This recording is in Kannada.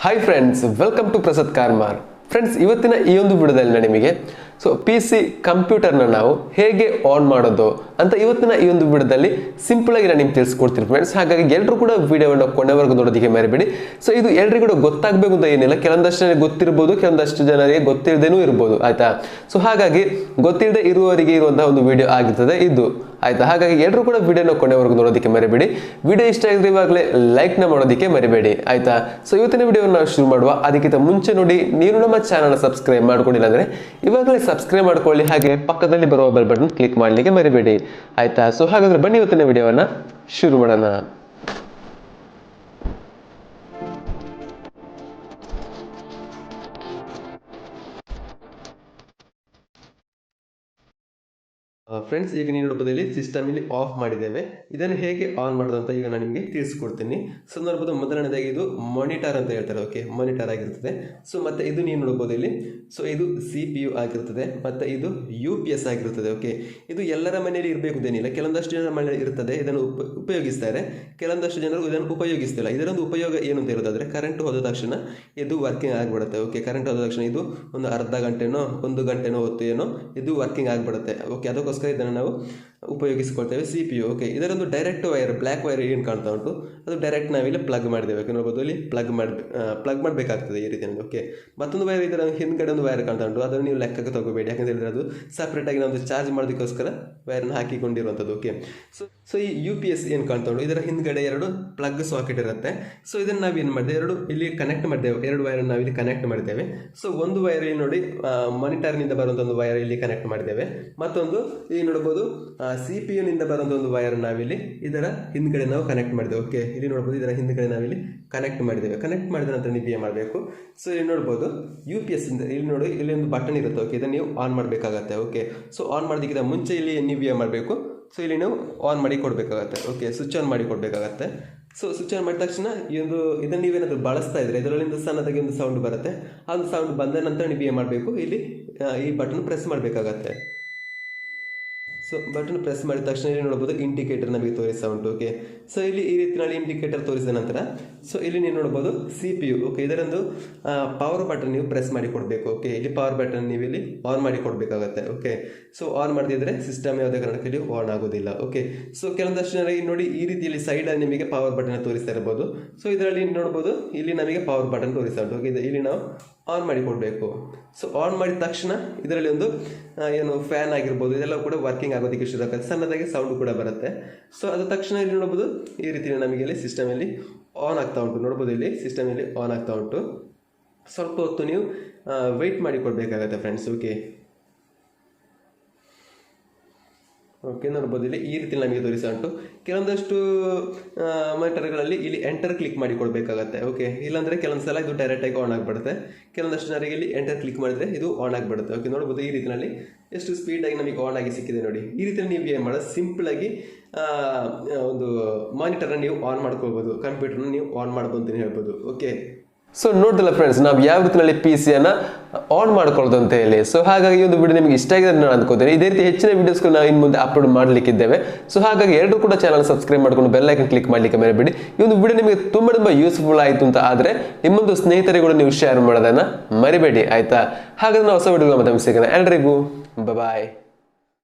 Hi friends, welcome to Prasad Karmar. Friends, ಇವತ್ತಿನ ಈ ಒಂದು ವಿಡಿಯೋದಲ್ಲಿ ನಾನು ನಿಮಗೆ PC ಕಂಪ್ಯೂಟರ್ನ ನಾವು ಹೇಗೆ ಆನ್ ಮಾಡೋದು ಅಂತ ಇವತ್ತಿನ ಈ ಒಂದು ವಿಡಿಯೋದಲ್ಲಿ ಸಿಂಪಲ್ ಆಗಿ ನಾನು ನಿಮ್ಗೆ ತಿಳಿಸ್ಕೊಡ್ತೀನಿ ಫ್ರೆಂಡ್ಸ್. ಹಾಗಾಗಿ ಎಲ್ಲರೂ ಕೂಡ ವಿಡಿಯೋವನ್ನು ಕೊನೆವರೆಗೂ ನೋಡೋದಕ್ಕೆ ಮರಿಬೇಡಿ. ಇದು ಎಲ್ರಿಗೂ ಕೂಡ ಗೊತ್ತಾಗಬೇಕು ಅಂತ ಏನಿಲ್ಲ, ಕೆಲವೊಂದಷ್ಟು ಜನರಿಗೆ ಗೊತ್ತಿರ್ಬೋದು, ಕೆಲವೊಂದಷ್ಟು ಜನರಿಗೆ ಗೊತ್ತಿರದೇನೂ ಇರ್ಬೋದು, ಆಯ್ತಾ. ಹಾಗಾಗಿ ಗೊತ್ತಿಲ್ಲದೆ ಇರುವವರಿಗೆ ಇರುವಂತಹ ಒಂದು ವಿಡಿಯೋ ಆಗಿರ್ತದೆ ಇದು, ಆಯ್ತಾ. ಹಾಗಾಗಿ ಎಲ್ಲರೂ ಕೂಡ ವಿಡಿಯೋನ ಕೊನೆವರೆಗೂ ನೋಡೋದಕ್ಕೆ ಮರಿಬೇಡಿ. ವಿಡಿಯೋ ಇಷ್ಟ ಆಗಿದ್ರೆ ಇವಾಗಲೇ ಲೈಕ್ನ ಮಾಡೋದಕ್ಕೆ ಮರಿಬೇಡಿ, ಆಯ್ತಾ. ಇವತ್ತಿನ ವಿಡಿಯೋನ ನಾವು ಶುರು ಮಾಡುವ. ಅದಕ್ಕಿಂತ ಮುಂಚೆ ನೋಡಿ, ನೀವು ನಮ್ಮ ಚಾನಲ್ನ ಸಬ್ಸ್ಕ್ರೈಬ್ ಮಾಡ್ಕೊಂಡಿಲ್ಲ ಅಂದ್ರೆ ಇವಾಗಲೇ ಸಬ್ಸ್ಕ್ರೈಬ್ ಮಾಡ್ಕೊಳ್ಳಿ, ಹಾಗೆ ಪಕ್ಕದಲ್ಲಿ ಬರುವ ಬೆಲ್ ಬಟನ್ ಕ್ಲಿಕ್ ಮಾಡಲಿಕ್ಕೆ ಮರಿಬೇಡಿ, ಆಯ್ತಾ. ಹಾಗಾದ್ರೆ ಬನ್ನಿ ಇವತ್ತಿನ ವಿಡಿಯೋವನ್ನ ಶುರು ಮಾಡೋಣ. ಫ್ರೆಂಡ್ಸ್, ಈಗ ನೀವು ನೋಡಬಹುದು ಇಲ್ಲಿ ಸಿಸ್ಟಮ್ ಇಲ್ಲಿ ಆಫ್ ಮಾಡಿದ್ದೇವೆ. ಇದನ್ನು ಹೇಗೆ ಆನ್ ಮಾಡೋದು ಅಂತ ಈಗ ನಾನು ನಿಮಗೆ ತಿಳಿಸ್ಕೊಡ್ತೀನಿ. ನೋಡಬಹುದು, ಮೊದಲನೇದಾಗಿ ಇದು ಮಾನಿಟರ್ ಅಂತ ಹೇಳ್ತಾರೆ, ಓಕೆ, ಮಾನಿಟರ್ ಆಗಿರ್ತದೆ. ಮತ್ತೆ ಇದು ನೀವು ನೋಡಬಹುದು ಇಲ್ಲಿ, ಇದು CPU ಆಗಿರ್ತದೆ, ಮತ್ತೆ ಇದು UPS ಆಗಿರ್ತದೆ, ಓಕೆ. ಇದು ಎಲ್ಲರ ಮನೆಯಲ್ಲಿ ಇರಬೇಕು ಏನಿಲ್ಲ, ಕೆಲವೊಂದಷ್ಟು ಜನರ ಮನೆಯಲ್ಲಿ ಇರ್ತದೆ, ಇದನ್ನು ಉಪಯೋಗಿಸ್ತಾರೆ, ಕೆಲವೊಂದಷ್ಟು ಜನರು ಇದನ್ನು ಉಪಯೋಗಿಸ್ತಿಲ್ಲ. ಇದರೊಂದು ಉಪಯೋಗ ಏನು ಅಂತ ಹೇಳೋದಾದ್ರೆ, ಕರೆಂಟ್ ಹೋದ ತಕ್ಷಣ ಇದು ವರ್ಕಿಂಗ್ ಆಗಿಬಿಡುತ್ತೆ, ಓಕೆ. ಕರೆಂಟ್ ಹೋದ ತಕ್ಷಣ ಇದು ಒಂದು ಅರ್ಧ ಗಂಟೆನೋ 1 ಗಂಟೆನೋ ಹೊತ್ತು ಏನೋ ಇದು ವರ್ಕಿಂಗ್ ಆಗಿಬಿಡುತ್ತೆ, ಓಕೆ. ಅದಕ್ಕೋಸ್ಕರ ಇದನ್ನು ನಾವು ಉಪಯೋಗಿಸಿಕೊಳ್ತೇವೆ CPU, ಓಕೆ. ಇದರೊಂದು ಡೈರೆಕ್ಟ್ ವೈರ್, ಬ್ಲ್ಯಾಕ್ ವೈರ್ ಏನು ಕಾಣ್ತಾ ಉಂಟು, ಅದು ಡೈರೆಕ್ಟ್ ನಾವಿಲ್ಲಿ ಪ್ಲಗ್ ಮಾಡಿದ್ದೇವೆ, ಓಕೆ. ನೋಡ್ಬೋದು ಇಲ್ಲಿ ಪ್ಲಗ್ ಮಾಡಬೇಕಾಗ್ತದೆ ಈ ರೀತಿ, ಓಕೆ. ಮತ್ತೊಂದು ವೈರ್ ಇದರ ಹಿಂದ್ಗಡೆ ಒಂದು ವೈರ್ ಕಾಣ್ತಾ ಉಂಟು, ಅದನ್ನು ನೀವು ಲೆಕ್ಕಕ್ಕೆ ತಗೋಬೇಡಿ, ಯಾಕಂತ ಹೇಳಿದ್ರೆ ಅದು ಸಪ್ರೇಟ್ ಆಗಿ ನಾವು ಚಾರ್ಜ್ ಮಾಡೋದಕ್ಕೋಸ್ಕರ ವೈರನ್ನು ಹಾಕಿಕೊಂಡಿರುವಂಥದ್ದು, ಓಕೆ. ಈ UPS ಏನು ಕಾಣ್ತಾ ಉಂಟು, ಇದರ ಹಿಂದ್ಗಡೆ 2 ಪ್ಲಗ್ ಸಾಕೆಟ್ ಇರುತ್ತೆ. ಇದನ್ನು ನಾವೇನು ಮಾಡಿದ್ದೇವೆ, 2 ಇಲ್ಲಿ ಕನೆಕ್ಟ್ ಮಾಡಿದ್ದೇವೆ, 2 ವೈರನ್ನು ನಾವಿಲ್ಲಿ ಕನೆಕ್ಟ್ ಮಾಡಿದ್ದೇವೆ. ಒಂದು ವೈರ್ ಇಲ್ಲಿ ನೋಡಿ, ಮಾನಿಟರ್ನಿಂದ ಬರುವಂಥ ಒಂದು ವೈರ್ ಇಲ್ಲಿ ಕನೆಕ್ಟ್ ಮಾಡಿದ್ದೇವೆ. ಮತ್ತೊಂದು ಇಲ್ಲಿ ನೋಡಬಹುದು CPU ನಿಂದ ಬರುವಂಥ ಒಂದು ವೈರ್ ನಾವಿಲ್ಲಿ ಇದರ ಹಿಂದ್ಗಡೆ ನಾವು ಕನೆಕ್ಟ್ ಮಾಡಿದ್ದೇವೆ, ಓಕೆ. ಇಲ್ಲಿ ನೋಡಬಹುದು, ಇದರ ಹಿಂದ್ಗಡೆ ನಾವಿಲ್ಲಿ ಕನೆಕ್ಟ್ ಮಾಡಿದ್ದೇವೆ. ಕನೆಕ್ಟ್ ಮಾಡಿದ ನಂತರ ನೀವು ಏನು ಮಾಡಬೇಕು, ಇಲ್ಲಿ ನೋಡ್ಬೋದು UPS ಇಂದ ಇಲ್ಲಿ ನೋಡಿ, ಇಲ್ಲಿ ಒಂದು ಬಟನ್ ಇರುತ್ತೆ, ಓಕೆ. ಇದನ್ನು ನೀವು ಆನ್ ಮಾಡಬೇಕಾಗತ್ತೆ, ಓಕೆ. ಆನ್ ಮಾಡೋದಕ್ಕಿಂತ ಮುಂಚೆ ಇಲ್ಲಿ ನೀವು ಏನು ಮಾಡಬೇಕು, ಇಲ್ಲಿ ನೀವು ಆನ್ ಮಾಡಿ ಕೊಡಬೇಕಾಗತ್ತೆ, ಓಕೆ. ಸ್ವಿಚ್ ಆನ್ ಮಾಡಿ ಕೊಡಬೇಕಾಗತ್ತೆ. ಸ್ವಿಚ್ ಆನ್ ಮಾಡಿದ ತಕ್ಷಣ ಇದನ್ನು ನೀವೇನಾದರೂ ಬಳಸ್ತಾ ಇದ್ರೆ ಇದರಲ್ಲಿಂದ ಸಣ್ಣದಾಗಿ ಒಂದು ಸೌಂಡ್ ಬರುತ್ತೆ. ಆ ಒಂದು ಸೌಂಡ್ ಬಂದ ನಂತರ ನೀವು ಏನು ಮಾಡಬೇಕು, ಇಲ್ಲಿ ಈ ಬಟನ್ ಪ್ರೆಸ್ ಮಾಡಬೇಕಾಗತ್ತೆ. ಬಟನ್ ಪ್ರೆಸ್ ಮಾಡಿದ ತಕ್ಷಣ ಇಲ್ಲಿ ನೋಡ್ಬೋದು ಇಂಡಿಕೇಟರ್ ನಮಗೆ ತೋರಿಸ್ತಾ ಉಂಟು, ಓಕೆ. ಇಲ್ಲಿ ಈ ರೀತಿಯಲ್ಲಿ ಇಂಡಿಕೇಟರ್ ತೋರಿಸಿದ ನಂತರ ಇಲ್ಲಿ ನೀವು ನೋಡ್ಬೋದು CPU, ಓಕೆ. ಇದರೊಂದು ಪವರ್ ಬಟನ್ ನೀವು ಪ್ರೆಸ್ ಮಾಡಿ ಕೊಡಬೇಕು, ಓಕೆ. ಇಲ್ಲಿ ಪವರ್ ಬಟನ್ ನೀವು ಇಲ್ಲಿ ಆನ್ ಮಾಡಿ ಕೊಡಬೇಕಾಗತ್ತೆ, ಓಕೆ. ಆನ್ ಮಾಡದಿದ್ರೆ ಸಿಸ್ಟಮ್ ಯಾವುದೇ ಕಾರಣಕ್ಕೆ ಇಲ್ಲಿ ಆನ್ ಆಗೋದಿಲ್ಲ, ಓಕೆ. ಕೆಲವೊಂದಷ್ಟು ಜನರಿಗೆ ನೋಡಿ ಈ ರೀತಿಯಲ್ಲಿ ಸೈಡಲ್ಲಿ ನಿಮಗೆ ಪವರ್ ಬಟನ್ ತೋರಿಸ್ತಾ ಇರಬಹುದು. ಇದರಲ್ಲಿ ನೋಡ್ಬೋದು, ಇಲ್ಲಿ ನಮಗೆ ಪವರ್ ಬಟನ್ ತೋರಿಸ್ತಾ ಉಂಟು, ಓಕೆ. ಇಲ್ಲಿ ನಾವು ಆನ್ ಮಾಡಿ ಕೊಡಬೇಕು. ಆನ್ ಮಾಡಿದ ತಕ್ಷಣ ಇದರಲ್ಲಿ ಒಂದು ಏನು ಫ್ಯಾನ್ ಆಗಿರ್ಬೋದು, ಇದೆಲ್ಲ ಕೂಡ ವರ್ಕಿಂಗ್ ಆಗೋದಕ್ಕೆ ಶುರು ಆಗುತ್ತೆ, ಸಣ್ಣದಾಗಿ ಸೌಂಡ್ ಕೂಡ ಬರುತ್ತೆ. ಅದ ತಕ್ಷಣ ಇಲ್ಲಿ ನೋಡ್ಬೋದು, ಈ ರೀತಿ ನಮಗೆ ಇಲ್ಲಿ ಸಿಸ್ಟಮಲ್ಲಿ ಆನ್ ಆಗ್ತಾ ಉಂಟು, ನೋಡ್ಬೋದು ಇಲ್ಲಿ ಸಿಸ್ಟಮಲ್ಲಿ ಆನ್ ಆಗ್ತಾ ಉಂಟು. ಸ್ವಲ್ಪ ಹೊತ್ತು ನೀವು ವೆಯ್ಟ್ ಮಾಡಿ ಕೊಡಬೇಕಾಗತ್ತೆ ಫ್ರೆಂಡ್ಸ್, ಓಕೆ. ನೋಡ್ಬೋದು ಇಲ್ಲಿ ಈ ರೀತಿ ನಮಗೆ ತೋರಿಸ್ತಾ ಉಂಟು. ಕೆಲವೊಂದಷ್ಟು ಮಾನಿಟರ್ಗಳಲ್ಲಿ ಇಲ್ಲಿ ಎಂಟರ್ ಕ್ಲಿಕ್ ಮಾಡಿ ಕೊಡಬೇಕಾಗತ್ತೆ, ಓಕೆ. ಇಲ್ಲಾಂದರೆ ಕೆಲವೊಂದು ಸಲ ಇದು ಡೈರೆಕ್ಟಾಗಿ ಆನ್ ಆಗಿಬಿಡುತ್ತೆ. ಕೆಲವೊಂದಷ್ಟು ಜನರಿಗೆ ಇಲ್ಲಿ ಎಂಟರ್ ಕ್ಲಿಕ್ ಮಾಡಿದ್ರೆ ಇದು ಆನ್ ಆಗಿಬಿಡುತ್ತೆ, ಓಕೆ. ನೋಡ್ಬೋದು ಈ ರೀತಿಯಲ್ಲಿ ಎಷ್ಟು ಸ್ಪೀಡಾಗಿ ನಮಗೆ ಆನ್ ಆಗಿ ಸಿಕ್ಕಿದೆ ನೋಡಿ. ಈ ರೀತಿಯಲ್ಲಿ ನೀವು ಏನು ಮಾಡೋದು, ಸಿಂಪಲಾಗಿ ಒಂದು ಮಾನಿಟರ್ನ ನೀವು ಆನ್ ಮಾಡ್ಕೊಳ್ಬೋದು, ಕಂಪ್ಯೂಟರ್ನ ನೀವು ಆನ್ ಮಾಡ್ಬೋದು ಅಂತಲೇ ಹೇಳ್ಬೋದು, ಓಕೆ. ನೋಡಿದಲ್ಲ ಫ್ರೆಂಡ್ಸ್, ನಾವು ಯಾವ ರೀತಿಯಲ್ಲಿ PC-ಯನ್ನು ಆನ್ ಮಾಡ್ಕೊಳ್ಳೋದು ಅಂತ ಹೇಳಿ. ಹಾಗಾಗಿ ಈ ಒಂದು ವಿಡಿಯೋ ನಿಮಗೆ ಇಷ್ಟ ಆಗಿದೆ ನಾನು ಅನ್ಕೋತೀನಿ. ಇದೇ ರೀತಿ ಹೆಚ್ಚಿನ ವಿಡಿಯೋಸ್ಗಳು ನಾವು ಇನ್ನು ಮುಂದೆ ಅಪ್ಲೋಡ್ ಮಾಡಲಿಕ್ಕಿದ್ದೇವೆ. ಹಾಗಾಗಿ ಎಲ್ಲರೂ ಕೂಡ ಚಾನಲ್ ಸಬ್ಸ್ಕ್ರೈಬ್ ಮಾಡ್ಕೊಂಡು ಬೆಲ್ ಐಕನ್ ಕ್ಲಿಕ್ ಮಾಡಲಿಕ್ಕೆ ಮರಿಬೇಡಿ. ಈ ಒಂದು ವಿಡಿಯೋ ನಿಮಗೆ ತುಂಬ ಯೂಸ್ಫುಲ್ ಆಯಿತು ಅಂತ ಆದರೆ ನಿಮ್ಮೊಂದು ಸ್ನೇಹಿತರಿಗೆ ಕೂಡ ನೀವು ಶೇರ್ ಮಾಡೋದನ್ನು ಮರಿಬೇಡಿ, ಆಯ್ತಾ. ಹಾಗಾದ್ರೆ ನಾವು ಹೊಸ ವಿಡಿಯೋ ಮತ್ತೆ ಸಿಗೋಣ. ಎಲ್ರಿಗೂ ಬಾಯ್.